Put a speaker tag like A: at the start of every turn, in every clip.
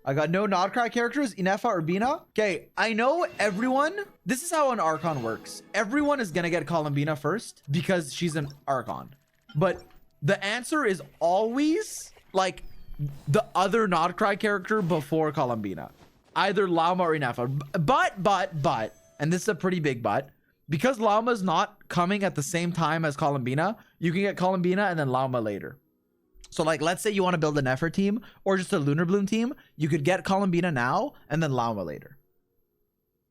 A: I got no Nodcry characters, Ineffa or Bina. Okay, I know everyone. This is how an Archon works. Everyone is gonna get Columbina first because she's an Archon. But the answer is always like the other Nodcry character before Columbina. Either Llama or Ineffa. But, and this is a pretty big but, because Llama's not coming at the same time as Columbina, you can get Columbina and then Llama later. So like, let's say you want to build an Ineffa team or just a Lunar Bloom team, you could get Columbina now and then Llama later.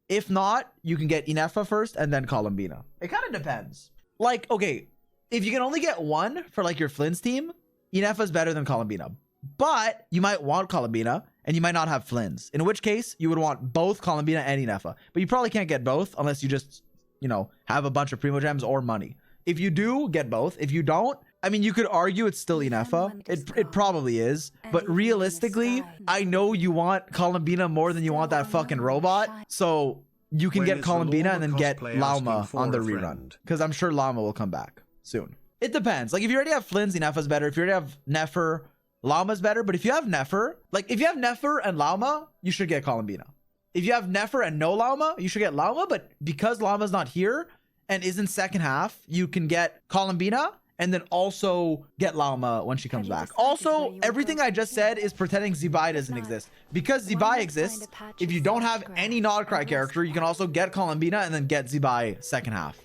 A: If not, you can get Ineffa first and then Columbina. It kind of depends. Like, okay, if you can only get one for like your Flynn's team, Ineffa's better than Columbina. But you might want Columbina and you might not have Flynn's, in which case you would want both Columbina and Ineffa. But you probably can't get both unless you just, you know, have a bunch of Primo Gems or money. If you do, get both. If you don't, I mean, you could argue it's still Ineffa. It probably is. But realistically, I know you want Columbina more than you want that fucking robot. So you can get Columbina and then get Llama on the rerun. Because I'm sure Llama will come back soon. It depends. Like if you already have Flynn's, Ineffa's better. If you already have Nefer, Llama's better. But if you have Nefer, like if you have Nefer and Llama, you should get Columbina. If you have Nefer and no Llama, you should get Llama. But because Llama's not here and is in second half, you can get Columbina and then also get Llama when she comes back. Also, everything I just said is pretending Zebai doesn't exist. Because Zebai exists, if you don't have any Nodcry character, you can also get Columbina and then get Zebai second half.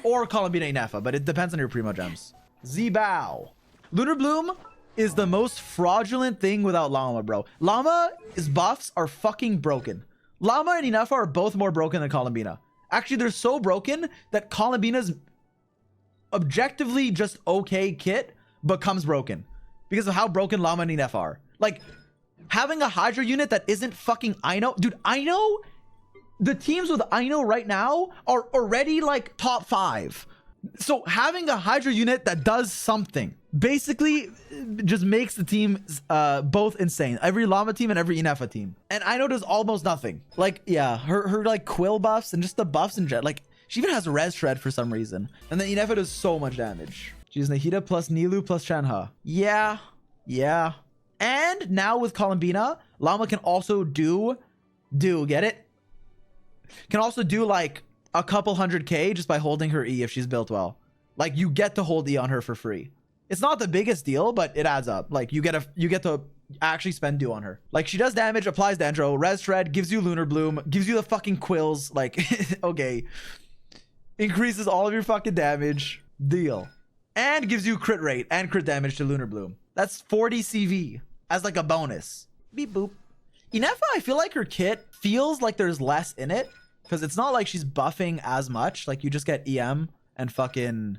A: Or Columbina Ineffa, but it depends on your Primo Gems. Zebao. Lunar Bloom is the most fraudulent thing without Llama, bro. Llama's buffs are fucking broken. Llama and Ineffa are both more broken than Columbina. Actually, they're so broken that Columbina's objectively just okay kit becomes broken because of how broken Llama and Ineffa are. Like, having a Hydra unit that isn't fucking Ino. Dude, Ino, the teams with Ino right now are already like top 5. So having a Hydra unit that does something basically just makes the team both insane. Every Llama team and every Ineffa team. And Ino does almost nothing. Like, yeah, her like quill buffs and just the buffs in general. Like, she even has Res Shred for some reason. And then Ineffa does so much damage. She's Nahida plus Nilu plus Shenhe. Yeah. And now with Columbina, Llama can also get it? Can also do like a couple 100k just by holding her E if she's built well. Like, you get to hold E on her for free. It's not the biggest deal, but it adds up. Like, you get to actually spend do on her. Like, she does damage, applies Dendro, Res Shred, gives you Lunar Bloom, gives you the fucking quills. Like, okay. Increases all of your fucking damage. Deal. And gives you crit rate and crit damage to Lunar Bloom. That's 40 CV as like a bonus. Beep boop. Ineffa, I feel like her kit feels like there's less in it. Because it's not like she's buffing as much. Like, you just get EM and fucking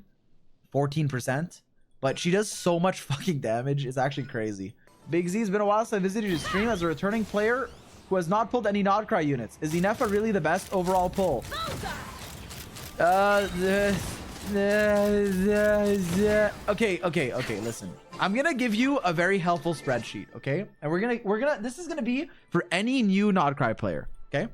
A: 14%. But she does so much fucking damage. It's actually crazy. Big Z, it's been a while since I visited your stream as a returning player who has not pulled any Nodcry units. Is Ineffa really the best overall pull? Okay, listen. I'm gonna give you a very helpful spreadsheet, okay? And this is gonna be for any new Nodcry player, okay?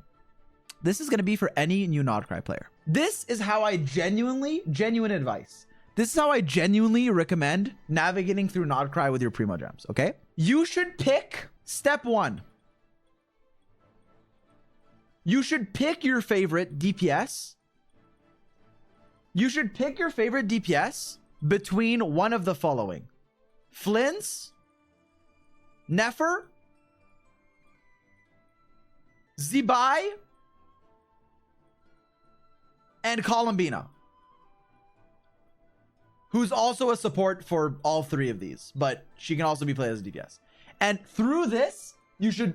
A: This is gonna be for any new Nodcry player. This is how I genuine advice. This is how I genuinely recommend navigating through Nodcry with your Primo Gems, okay? You should pick step 1. You should pick your favorite DPS. You should pick your favorite DPS between one of the following: Flynn's, Nefer, Zebai, and Columbina, who's also a support for all 3 of these, but she can also be played as a DPS. And through this, you should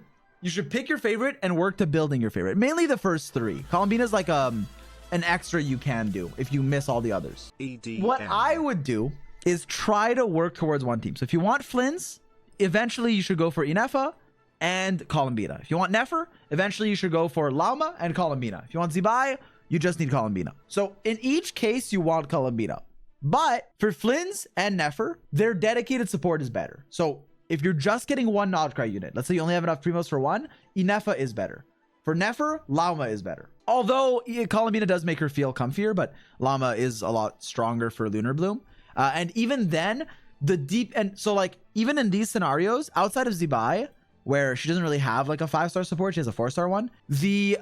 A: pick your favorite and work to building your favorite. Mainly the first 3. Columbina's like an extra you can do if you miss all the others. EDM. What I would do is try to work towards one team. So if you want Flynn's, eventually you should go for Ineffa and Columbina. If you want Nefer, eventually you should go for Llama and Columbina. If you want Zebai, you just need Columbina. So in each case, you want Columbina. But for Flynn's and Nefer, their dedicated support is better. So if you're just getting one Nodcry unit, let's say you only have enough Primos for one, Ineffa is better. For Nefer, Llama is better. Although Columbina does make her feel comfier, but Llama is a lot stronger for Lunar Bloom. And even then, the deep... And so like, even in these scenarios, outside of Zebai, where she doesn't really have like a 5-star support. She has a 4-star one. The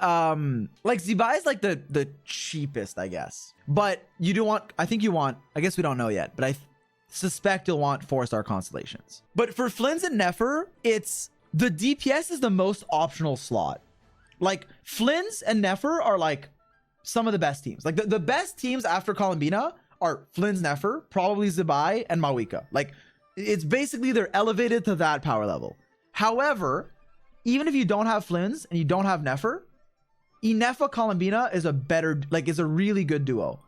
A: like Zibai is like the cheapest, I guess. But you do want, I think you want, I guess we don't know yet, but I suspect you'll want 4-star constellations. But for Flynn's and Nefer, it's the DPS is the most optional slot. Like Flynn's and Nefer are like some of the best teams. Like the best teams after Columbina are Flynn's, Nefer, probably Zibai, and Mawika. Like it's basically they're elevated to that power level. However, even if you don't have Flynn's and you don't have Nefer, Ineffa Columbina is a better, like is a really good duo.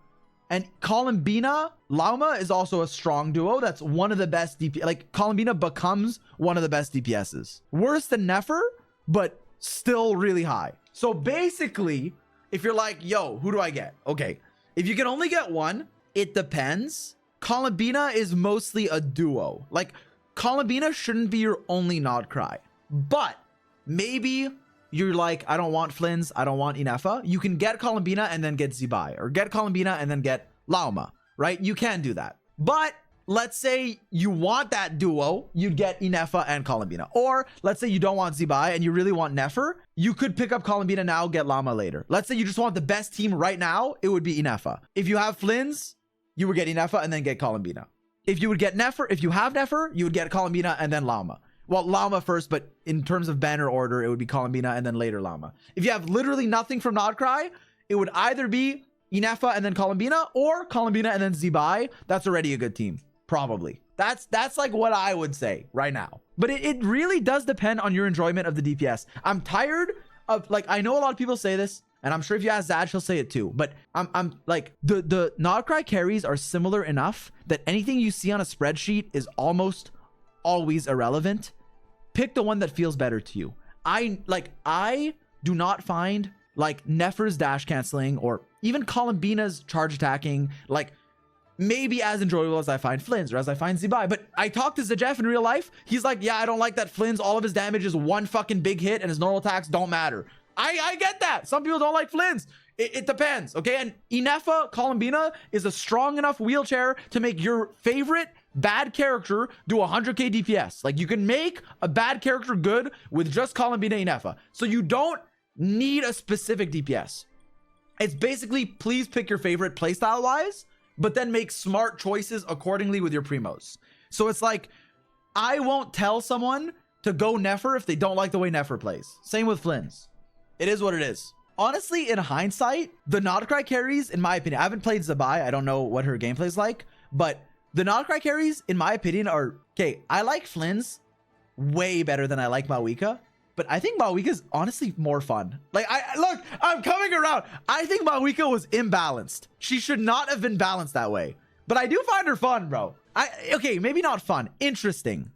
A: And Columbina Lauma is also a strong duo. That's one of the best DPS. Like Columbina becomes one of the best DPSs. Worse than Nefer, but still really high. So basically, if you're like, yo, who do I get? Okay, if you can only get one, it depends. Columbina is mostly a duo. Like Columbina shouldn't be your only Nod Cry, but maybe you're like, I don't want Flynn's, I don't want Ineffa. You can get Columbina and then get Zibai, or get Columbina and then get Lauma, right? You can do that. But let's say you want that duo, you'd get Ineffa and Columbina. Or let's say you don't want Zibai and you really want Nefer, you could pick up Columbina now, get Lauma later. Let's say you just want the best team right now, it would be Ineffa. If you have Flynn's, you would get Ineffa and then get Columbina. If you would get Nefer, if you have Nefer, you would get Columbina and then Lauma. Well, Lauma first, but in terms of banner order, it would be Columbina and then later Lauma. If you have literally nothing from Nod Cry, it would either be Ineffa and then Columbina, or Columbina and then Zibai. That's already a good team, probably. That's like what I would say right now. But it really does depend on your enjoyment of the DPS. I'm tired of, like, I know a lot of people say this, and I'm sure if you ask Zad, he'll say it too. But I'm like, the Nod Cry carries are similar enough that anything you see on a spreadsheet is almost always irrelevant. Pick the one that feels better to you. I do not find like Nefer's dash canceling or even Columbina's charge attacking like maybe as enjoyable as I find Flynn's or as I find Zibai. But I talked to Zajef in real life. He's like, yeah, I don't like that Flynn's, all of his damage is one fucking big hit and his normal attacks don't matter. I get that. Some people don't like Flynn's. It depends, okay? And Ineffa Columbina is a strong enough wheelchair to make your favorite bad character do 100k DPS. Like you can make a bad character good with just Columbina Ineffa. So you don't need a specific DPS. It's basically, please pick your favorite playstyle wise, but then make smart choices accordingly with your primos. So it's like, I won't tell someone to go Nefer if they don't like the way Nefer plays. Same with Flynn's. It is what it is. Honestly, in hindsight, the Nod Cry carries, in my opinion, I haven't played Zibai. I don't know what her gameplay is like, but the Nod Cry carries, in my opinion, are, okay, I like Flynn's way better than I like Mawika, but I think Mawika's honestly more fun. Like, look, I'm coming around. I think Mawika was imbalanced. She should not have been balanced that way, but I do find her fun, bro. Okay, maybe not fun. Interesting.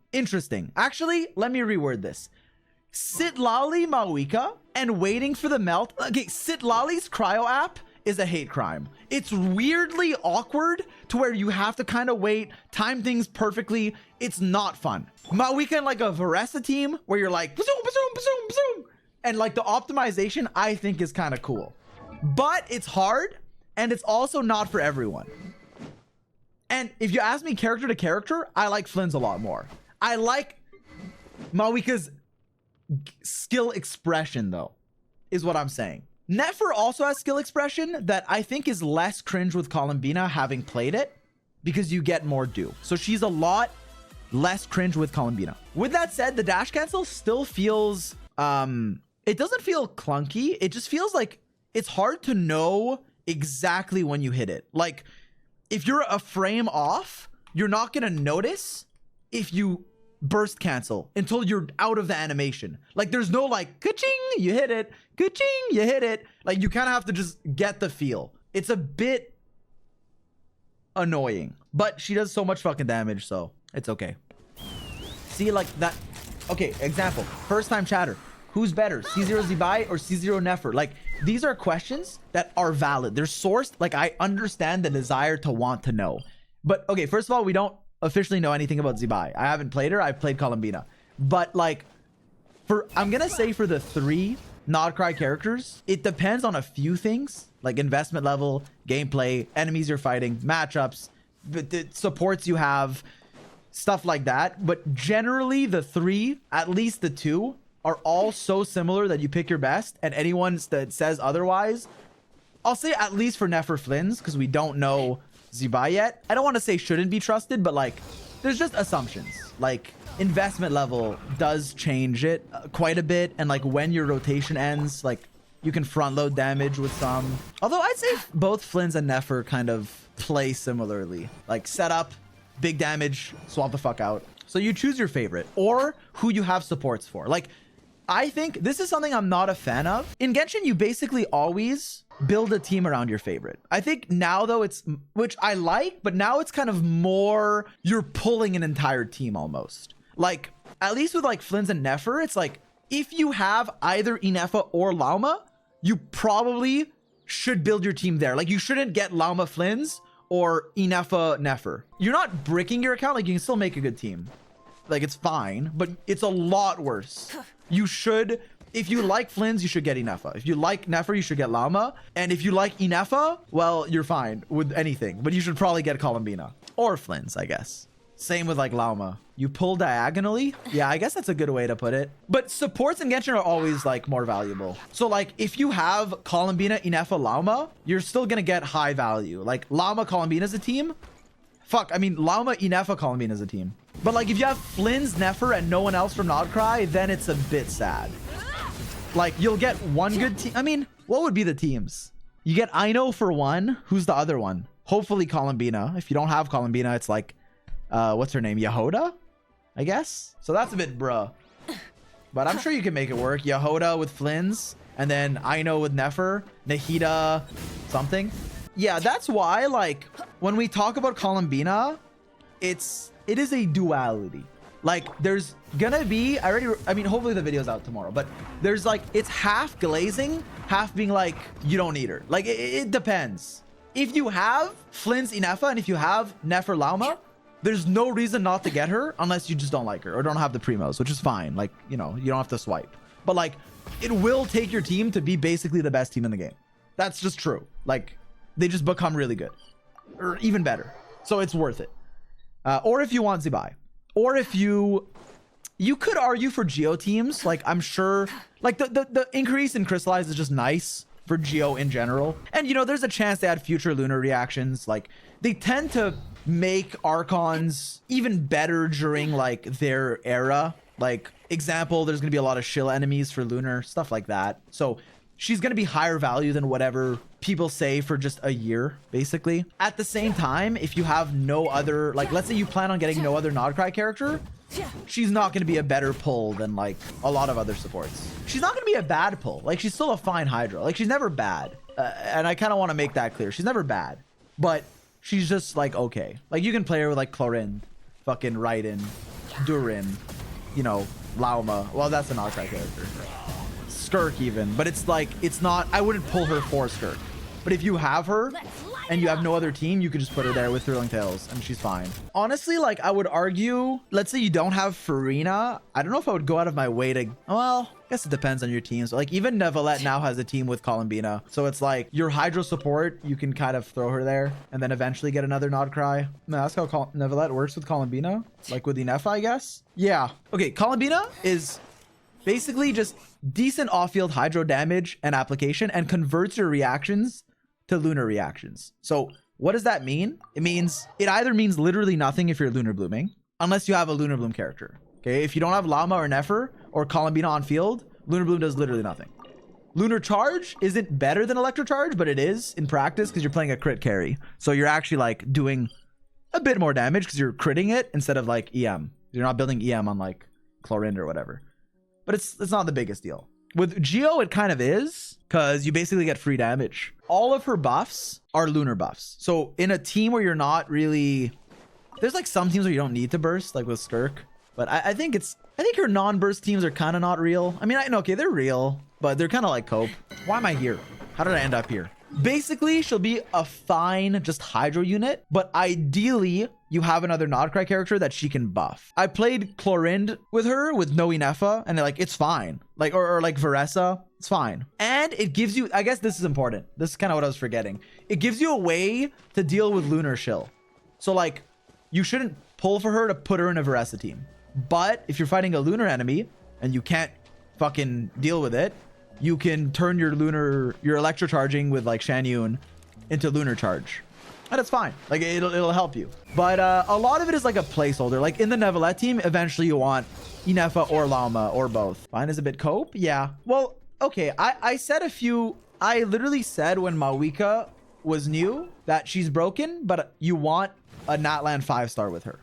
A: Actually, let me reword this. Sitlali Mawika and waiting for the melt. Okay, Sitlali's cryo app is a hate crime. It's weirdly awkward to where you have to kind of wait, time things perfectly. It's not fun. Mawika in like a Varesa team where you're like, bazoom, bazoom, bazoom, bazoom. And like the optimization I think is kind of cool. But it's hard and it's also not for everyone. And if you ask me character to character, I like Flynn's a lot more. I like Mawika's skill expression though, is what I'm saying. Nefer also has skill expression that I think is less cringe with Columbina having played it because you get more do. So she's a lot less cringe with Columbina. With that said, the dash cancel still feels, it doesn't feel clunky. It just feels like it's hard to know exactly when you hit it. Like if you're a frame off, you're not going to notice if you burst cancel until you're out of the animation. Like there's no like ka-ching, you hit it, ka-ching, you hit it. Like you kind of have to just get the feel. It's a bit annoying, but she does so much fucking damage, so it's okay. See, like that. Okay, example, first time chatter. Who's better, C0 Zibai or C0 Nefer? Like these are questions that are valid. They're sourced. Like I understand the desire to want to know, but okay, first of all, we don't officially know anything about Zibai. I haven't played her. I've played Columbina. But like I'm gonna say for the 3 Nod Cry characters, it depends on a few things like investment level, gameplay, enemies you're fighting, matchups, the supports you have, stuff like that. But generally the three, at least the two, are all so similar that you pick your best, and anyone that says otherwise, I'll say at least for Nefer Flynn's, because we don't know Zibai yet. I don't want to say shouldn't be trusted, but like there's just assumptions. Like investment level does change it quite a bit, and like when your rotation ends, like you can front load damage with some. Although I'd say both Flynn's and Nefer kind of play similarly. Like setup, big damage, swap the fuck out. So you choose your favorite or who you have supports for. Like I think this is something I'm not a fan of. In Genshin, you basically always build a team around your favorite. I think now though it's, which I like, but now it's kind of more, you're pulling an entire team almost. Like at least with like Flynn's and Nefer, it's like if you have either Ineffa or Lauma, you probably should build your team there. Like you shouldn't get Lauma Flynn's or Ineffa Nefer. You're not bricking your account. Like you can still make a good team. Like it's fine, but it's a lot worse. You should, if you like Flynn's, you should get Ineffa. If you like Nefer, you should get Lauma. And if you like Ineffa, well, you're fine with anything, but you should probably get Columbina or Flynn's, I guess. Same with like Lauma. You pull diagonally. Yeah, I guess that's a good way to put it. But supports in Genshin are always like more valuable. So like if you have Columbina, Ineffa, Lauma, you're still gonna get high value. Like Lauma, Columbina is a team. Fuck, I mean Lauma, Ineffa, Columbina is a team. But like if you have Flynn's, Nefer, and no one else from Nodcry, then it's a bit sad. Like you'll get one good team. I mean, what would be the teams? You get Aino for one. Who's the other one? Hopefully Columbina. If you don't have Columbina, it's like what's her name? Yehoda, I guess. So that's a bit bruh. But I'm sure you can make it work. Yehoda with Flynn's, and then Aino with Nefer, Nahida, something. Yeah, that's why like when we talk about Columbina, it is a duality. Like there's gonna be, I mean, hopefully the video's out tomorrow, but there's like, it's half glazing, half being like, you don't need her. Like it depends. If you have Flynn's Ineffa and if you have Nefer Lauma, there's no reason not to get her unless you just don't like her or don't have the primos, which is fine. Like, you know, you don't have to swipe, but like it will take your team to be basically the best team in the game. That's just true. Like they just become really good or even better. So it's worth it. Or if you want Zibai, or if you could argue for Geo teams. Like I'm sure like the increase in Crystallize is just nice for Geo in general. And you know, there's a chance they add future lunar reactions. Like they tend to make Archons even better during like their era. Like example, there's gonna be a lot of shill enemies for lunar, stuff like that. So she's gonna be higher value than whatever people say for just a year, basically. At the same time, if you have no other, like let's say you plan on getting no other Nodcry character, she's not gonna be a better pull than like a lot of other supports. She's not gonna be a bad pull. Like she's still a fine Hydra. Like she's never bad. And I kind of want to make that clear. She's never bad, but she's just like, okay. Like you can play her with like Chlorinde, fucking Raiden, Durin, you know, Lauma. Well, that's a Nodcry character. Skirk even, but it's like, it's not, I wouldn't pull her for Skirk. But if you have her and you have no other team, you could just put her there with Thrilling Tales and she's fine. Honestly, like I would argue, let's say you don't have Farina. I don't know if I would go out of my way to, well, I guess it depends on your teams. Like even Nevalette now has a team with Columbina. So it's like your Hydro support, you can kind of throw her there and then eventually get another Nodcry. No, that's how Nevalette works with Columbina. Like with Ineffa, I guess. Yeah. Okay, Columbina is basically just decent off-field hydro damage and application and converts your reactions to lunar reactions. So what does that mean? It either means literally nothing if you're lunar blooming, unless you have a lunar bloom character. Okay, if you don't have Llama or Nefer or Columbina on field, lunar bloom does literally nothing. Lunar charge isn't better than electro charge, but it is in practice because you're playing a crit carry. So you're actually like doing a bit more damage because you're critting it instead of like EM. You're not building EM on like Chlorinde or whatever. But it's not the biggest deal. With Geo, it kind of is because you basically get free damage. All of her buffs are lunar buffs. So in a team where you're not really, there's like some teams where you don't need to burst, like with Skirk. But I think her non-burst teams are kind of not real. I mean, okay, they're real, but they're kind of like cope. Why am I here? How did I end up here? Basically, she'll be a fine just Hydro unit, but ideally, you have another Nodcry character that she can buff. I played Chlorinde with her with no Ineffa, and like it's fine. Like or like Veressa, it's fine. And it gives you, I guess this is important. This is kind of what I was forgetting. It gives you a way to deal with lunar shill. So like you shouldn't pull for her to put her in a Veresa team. But if you're fighting a lunar enemy and you can't fucking deal with it, you can turn your electro charging with like Shan Yun into lunar charge. And it's fine. Like it'll help you. But a lot of it is like a placeholder. Like in the Neuvillette team, eventually you want Ineffa or Llama or both. Mine is a bit cope. Yeah. Well, okay. I literally said when Mawika was new that she's broken, but you want a Natlan 5-star with her.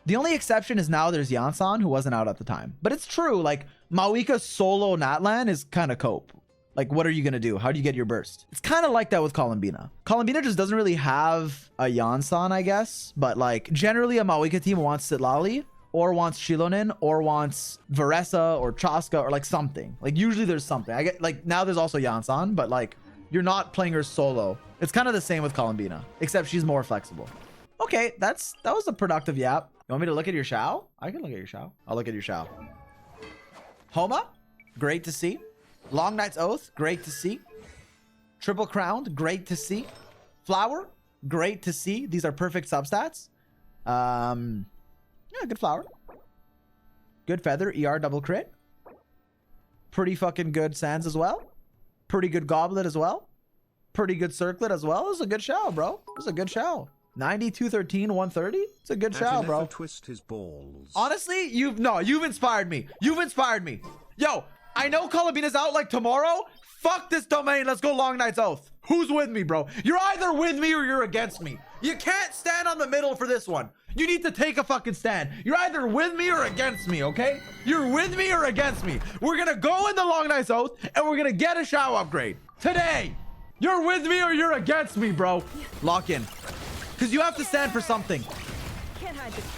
A: The only exception is now there's Yansan, who wasn't out at the time. But it's true. Like Mawika solo Natlan is kind of cope. Like, what are you going to do? How do you get your burst? It's kind of like that with Columbina. Columbina just doesn't really have a Yansan, I guess. But like generally a Mawika team wants Sitlali or wants Shilonin or wants Veresa or Chaska or like something. Like usually there's something. I get like now there's also Yansan, but like you're not playing her solo. It's kind of the same with Columbina, except she's more flexible. Okay, that was a productive yap. You want me to look at your Shao? I can look at your Shao. I'll look at your Shao. Homa, great to see. Long Night's Oath, great to see. Triple Crowned, great to see. Flower, great to see. These are perfect substats. Yeah, good flower. Good feather, ER double crit. Pretty fucking good sands as well. Pretty good goblet as well. Pretty good circlet as well. This is a good Shao, bro. This is a good Shao. 90, 213, 130. It's a good Shao, bro.
B: Twist his balls.
A: Honestly, you've inspired me. You've inspired me. Yo, I know Columbina's out like tomorrow. Fuck this domain. Let's go Long Night's Oath. Who's with me, bro? You're either with me or you're against me. You can't stand on the middle for this one. You need to take a fucking stand. You're either with me or against me, okay? You're with me or against me. We're gonna go in the Long Night's Oath and we're gonna get a Shao upgrade today. You're with me or you're against me, bro. Lock in. Because you have to stand for something.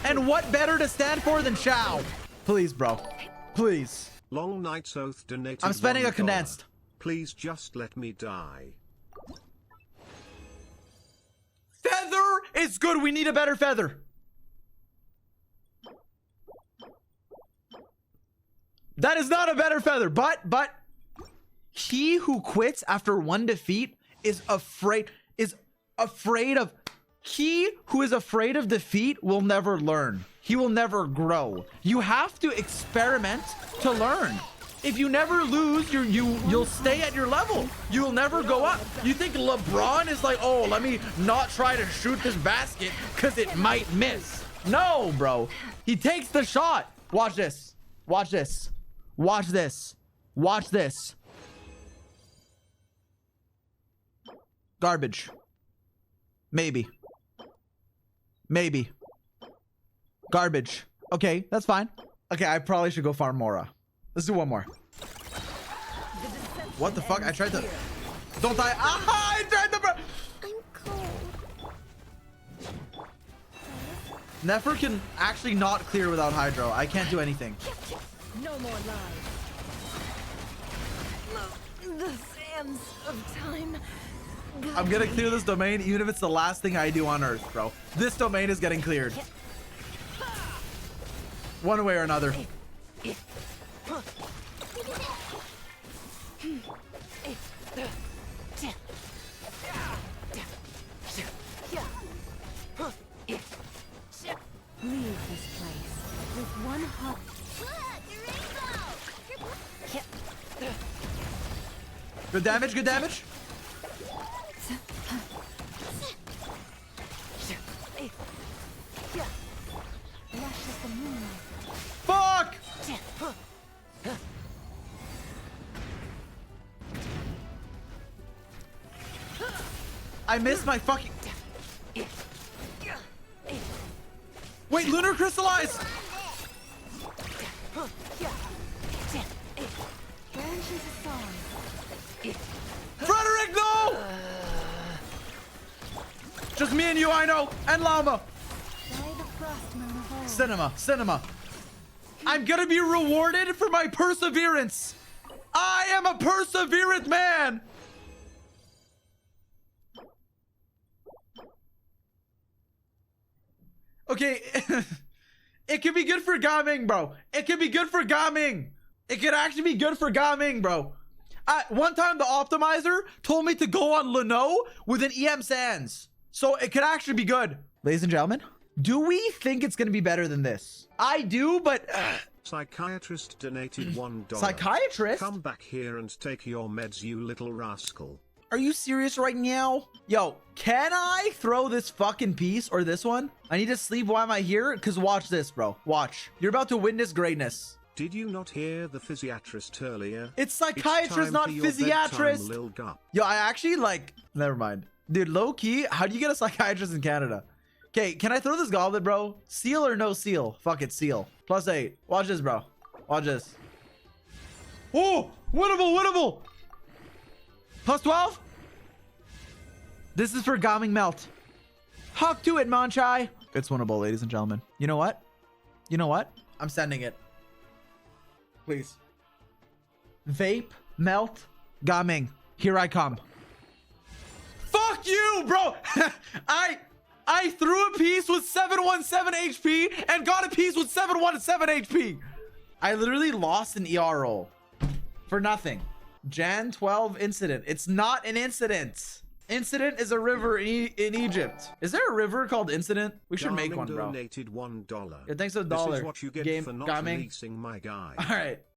A: And what better to stand for than Shao? Please, bro. Please.
B: Long Night's Oath donated.
A: I'm spending a
B: $1.
A: condensed.
B: Please just let me die.
A: Feather is good. We need a better feather. That is not a better feather, but he who quits after one defeat is afraid of. He who is afraid of defeat will never learn. He will never grow. You have to experiment to learn. If you never lose, you'll stay at your level. You'll never go up. You think LeBron is like, oh, let me not try to shoot this basket because it might miss. No, bro. He takes the shot. Watch this. Watch this. Watch this. Watch this. Garbage. Maybe. Maybe. Garbage. Okay, that's fine. Okay, I probably should go farm Mora. Let's do one more. What the fuck? I tried to... Don't die. Ah! I tried to...
C: I'm cold.
A: Nefer can actually not clear without Hydro. I can't do anything.
C: No more lies. The sands of time.
A: I'm gonna clear this domain even if it's the last thing I do on Earth, bro. This domain is getting cleared. One way or another.
C: Leave this place with one hot.
A: Good damage, good damage. Fuck! I missed my fucking... Wait, Lunar Crystallize! Frederick, no! Just me and you, I know, and Llama. Cinema. I'm gonna be rewarded for my perseverance. I am a perseverant man. Okay, it could be good for Gaming, bro. It could be good for Gaming. It could actually be good for Gaming, bro. One time the optimizer told me to go on Leno with an EM Sands. So it could actually be good. Ladies and gentlemen, Do we think it's gonna be better than this? I do, but
B: Psychiatrist donated $1.
A: psychiatrist?
B: Come back here and take your meds, you little rascal.
A: Are you serious right now? Yo, can I throw this fucking piece or this one? I need to sleep. Why am I here? Because watch this, bro. Watch. You're about to witness greatness.
B: Did you not hear the physiatrist earlier?
A: It's psychiatrist, not physiatrist.
B: Lil Gup.
A: Yo, I actually like... Never mind. Dude, low key, how do you get a psychiatrist in Canada? Okay, can I throw this goblet, bro? Seal or no seal? Fuck it, seal. +8. Watch this, bro. Watch this. Oh, winnable, winnable. +12. This is for Gaming Melt. Hawk to it, Monchai. It's winnable, ladies and gentlemen. You know what? You know what? I'm sending it. Please. Vape, melt, Gaming. Here I come. Fuck you, bro. I threw a piece with 717 HP and got a piece with 717 HP. I literally lost an ER roll for nothing. Jan 12 incident. It's not an incident. Incident is a river in Egypt. Is there a river called Incident? We should make one, bro.
B: Donated $1.
A: Yeah, thanks for the
B: This
A: dollar.
B: is what you get
A: Game
B: for not
A: gaming.
B: releasing my guy.
A: All right.